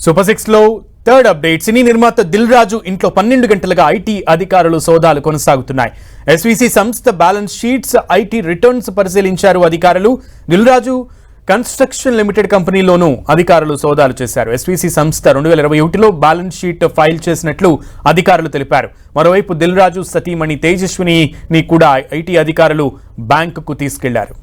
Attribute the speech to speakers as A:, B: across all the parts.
A: Super 6 లో third update. సినీ నిర్మాత దిల్ రాజు ఇంట్లో 12 గంటలుగా ఐటీ అధికారులు సోదాలు కొనసాగుతున్నాయి. ఎస్వీసీ సంస్థ బ్యాలెన్స్ షీట్స్, ఐటీ రిటర్న్స్ పరిశీలించారు అధికారులు. దిల్ రాజు కన్స్ట్రక్షన్ లిమిటెడ్ కంపెనీలోనూ అధికారులు సోదాలు చేశారు. ఎస్వీసీ సంస్థ 2021లో బ్యాలెన్స్ షీట్ ఫైల్ చేసినట్లు అధికారులు తెలిపారు. మరోవైపు దిల్ రాజు సతీమణి తేజస్విని కూడా ఐటీ అధికారులు బ్యాంకుకు తీసుకెళ్లారు.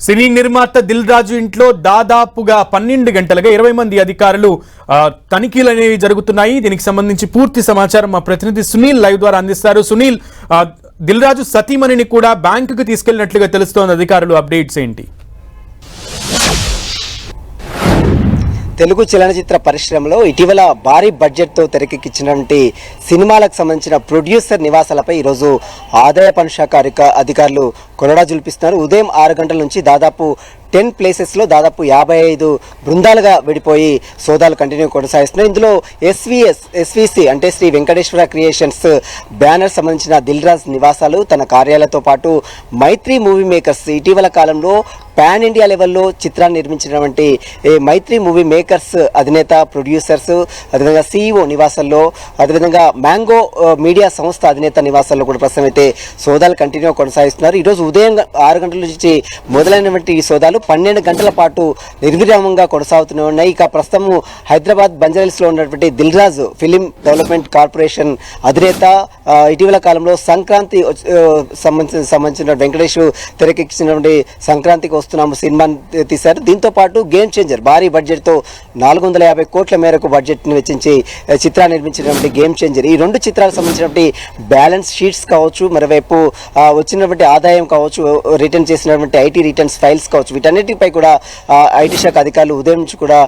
A: సినీ నిర్మాత దిల్ రాజు ఇంట్లో దాదాపుగా 12 గంటలుగా 20 మంది అధికారులు తనిఖీలు అనేవి జరుగుతున్నాయి. దీనికి సంబంధించి పూర్తి సమాచారం మా ప్రతినిధి సునీల్ లైవ్ ద్వారా అందిస్తారు. సునీల్, దిల్ రాజు సతీమణిని కూడా బ్యాంకుకు తీసుకెళ్లినట్లుగా తెలుస్తోంది. అధికారులు అప్డేట్స్ ఏంటి?
B: తెలుగు చలనచిత్ర పరిశ్రమలో ఇటీవల భారీ బడ్జెట్తో తెరకెక్కించినటువంటి సినిమాలకు సంబంధించిన ప్రొడ్యూసర్ నివాసాలపై ఈరోజు ఆదాయ పన్ను శాఖ అధికారులు కొరడా జులిపిస్తున్నారు. ఉదయం 6 గంటల నుంచి దాదాపు 10 ప్లేసెస్లో దాదాపు 55 బృందాలుగా విడిపోయి సోదాలు కంటిన్యూ కొనసాగిస్తున్నాయి. ఇందులో ఎస్వీసీ అంటే శ్రీ వెంకటేశ్వర క్రియేషన్స్ బ్యానర్ సంబంధించిన దిల్ రాజ్ నివాసాలు, తన కార్యాలయంతో పాటు మైత్రి మూవీ మేకర్స్ ఇటీవల కాలంలో పాన్ ఇండియా లెవెల్లో చిత్రాన్ని నిర్మించినటువంటి మైత్రి మూవీ మేకర్స్ అధినేత, ప్రొడ్యూసర్స్, అదేవిధంగా CEO నివాసాల్లో, అదేవిధంగా మ్యాంగో మీడియా సంస్థ అధినేత నివాసాల్లో కూడా ప్రస్తుతం అయితే సోదాలు కంటిన్యూ కొనసాగిస్తున్నారు. ఈరోజు ఉదయం 6 గంటల నుంచి మొదలైనటువంటి ఈ సోదాలు 12 గంటల పాటు నిర్విరామంగా కొనసాగుతూనే ఉన్నాయి. ఇక ప్రస్తుతం హైదరాబాద్ బంజారాహిల్స్లో ఉన్నటువంటి Dil Raj film development corporation అధినేత ఇటీవల కాలంలో సంక్రాంతి సంబంధించిన వెంకటేష్ తెరకెక్కించినటువంటి సంక్రాంతికి వస్తున్నాము సినిమాని తీశారు. దీంతో పాటు గేమ్ చేంజర్ భారీ బడ్జెట్తో 450 కోట్ల మేరకు బడ్జెట్ని వెచ్చించి చిత్రాన్ని నిర్మించినటువంటి గేమ్ చేంజర్, ఈ 2 చిత్రాలకు సంబంధించినటువంటి బ్యాలెన్స్ షీట్స్ కావచ్చు, మరోవైపు వచ్చినటువంటి ఆదాయం కావచ్చు, రిటర్న్ చేసినటువంటి ఐటీ రిటర్న్స్ ఫైల్స్ కావచ్చు, వీటన్నిటిపై కూడా ఐటీ శాఖ అధికారులు ఉదయం నుంచి కూడా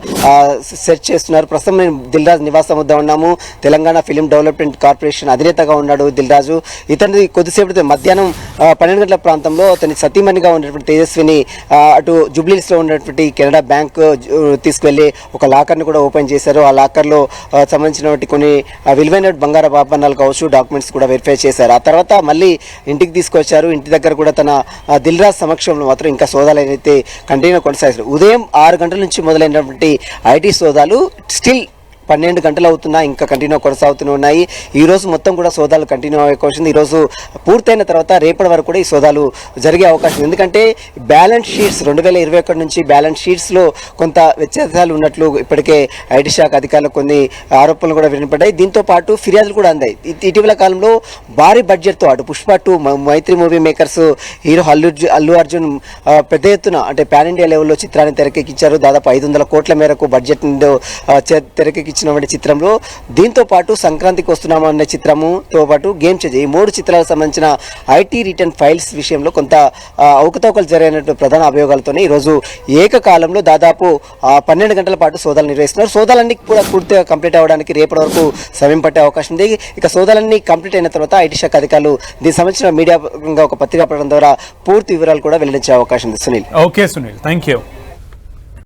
B: సెర్చ్ చేస్తున్నారు. ప్రస్తుతం మేము దిల్ రాజు నివాసం వద్ద ఉన్నాము. తెలంగాణ ఫిలిం డెవలప్మెంట్ కార్పొరేషన్ అధినేతగా ఉన్నాడు దిల్ రాజు. ఇతని కొద్దిసేపటి మధ్యాహ్నం 12 గంటల ప్రాంతంలో అతని సతీమణిగా ఉన్నటువంటి తేజస్విని అటు జూబ్లీహిల్స్లో ఉన్నటువంటి కెనడా బ్యాంక్ తీసుకువెళ్ళి ఒక లాకర్ని కూడా ఓపెన్ చేశారు. ఆ లాకర్లో సంబంధించినటువంటి కొన్ని విలువైన బంగారు ఆభరణాలు కావచ్చు, డాక్యుమెంట్స్ కూడా వెరిఫై చేశారు. ఆ తర్వాత మళ్ళీ ఇంటికి తీసుకొచ్చారు. ఇంటి దగ్గర కూడా తన దిల్ రాజ్ సమక్షంలో మాత్రం ఇంకా సోదాలు అయితే కంటిన్యూ కొనసాగిస్తారు. ఉదయం 6 గంటల నుంచి మొదలైనటువంటి ఐటీ సోదాలు స్టిల్ 12 గంటలు అవుతున్నా ఇంకా కంటిన్యూ కొనసాగుతూనే ఉన్నాయి. ఈరోజు మొత్తం కూడా సోదాలు కంటిన్యూ అయ్యే అవకాశం ఉంది. ఈరోజు పూర్తయిన తర్వాత రేపటి వరకు కూడా ఈ సోదాలు జరిగే అవకాశం ఉంది. ఎందుకంటే బ్యాలెన్స్ షీట్స్ 2021 నుంచి బ్యాలెన్స్ షీట్స్లో కొంత వ్యత్యాసాలు ఉన్నట్లు ఇప్పటికే ఐటీ శాఖ అధికారులు కొన్ని ఆరోపణలు కూడా వినపడ్డాయి. దీంతో పాటు ఫిర్యాదులు కూడా అందాయి. ఇటీవల కాలంలో భారీ బడ్జెట్తో అటు Pushpa 2 Mythri movie makers hero Allu Arjun పెద్ద ఎత్తున అంటే పాన్ ఇండియా లెవెల్లో చిత్రాన్ని తెరకెక్కించారు. దాదాపు 500 కోట్ల మేరకు బడ్జెట్ తెరకెక్కి చిత్రంలో, దీంతో పాటు సంక్రాంతికి వస్తున్నాము అనే చిత్రముతో పాటు గేమ్ చేంజర్, ఈ 3 చిత్రాలకు సంబంధించిన ఐటీ రిటర్న్ ఫైల్స్ విషయంలో కొంత అవకతవకలు జరిగినట్టు ప్రధాన అభియోగాలతోనే ఈరోజు ఏకకాలంలో దాదాపు 12 గంటల పాటు సోదాలు నిర్వహిస్తున్నారు. సోదాలన్నీ కూడా పూర్తిగా కంప్లీట్ అవ్వడానికి రేపటి వరకు సమయం పట్టే అవకాశం ఉంది. ఇక సోదాలన్నీ కంప్లీట్ అయిన తర్వాత ఐటీ శాఖ అధికారులు దీనికి సంబంధించిన మీడియా ఒక పత్రికా ప్రకటన ద్వారా పూర్తి వివరాలు కూడా వెల్లడించే అవకాశం ఉంది. Sunil.
A: Okay Sunil, thank you.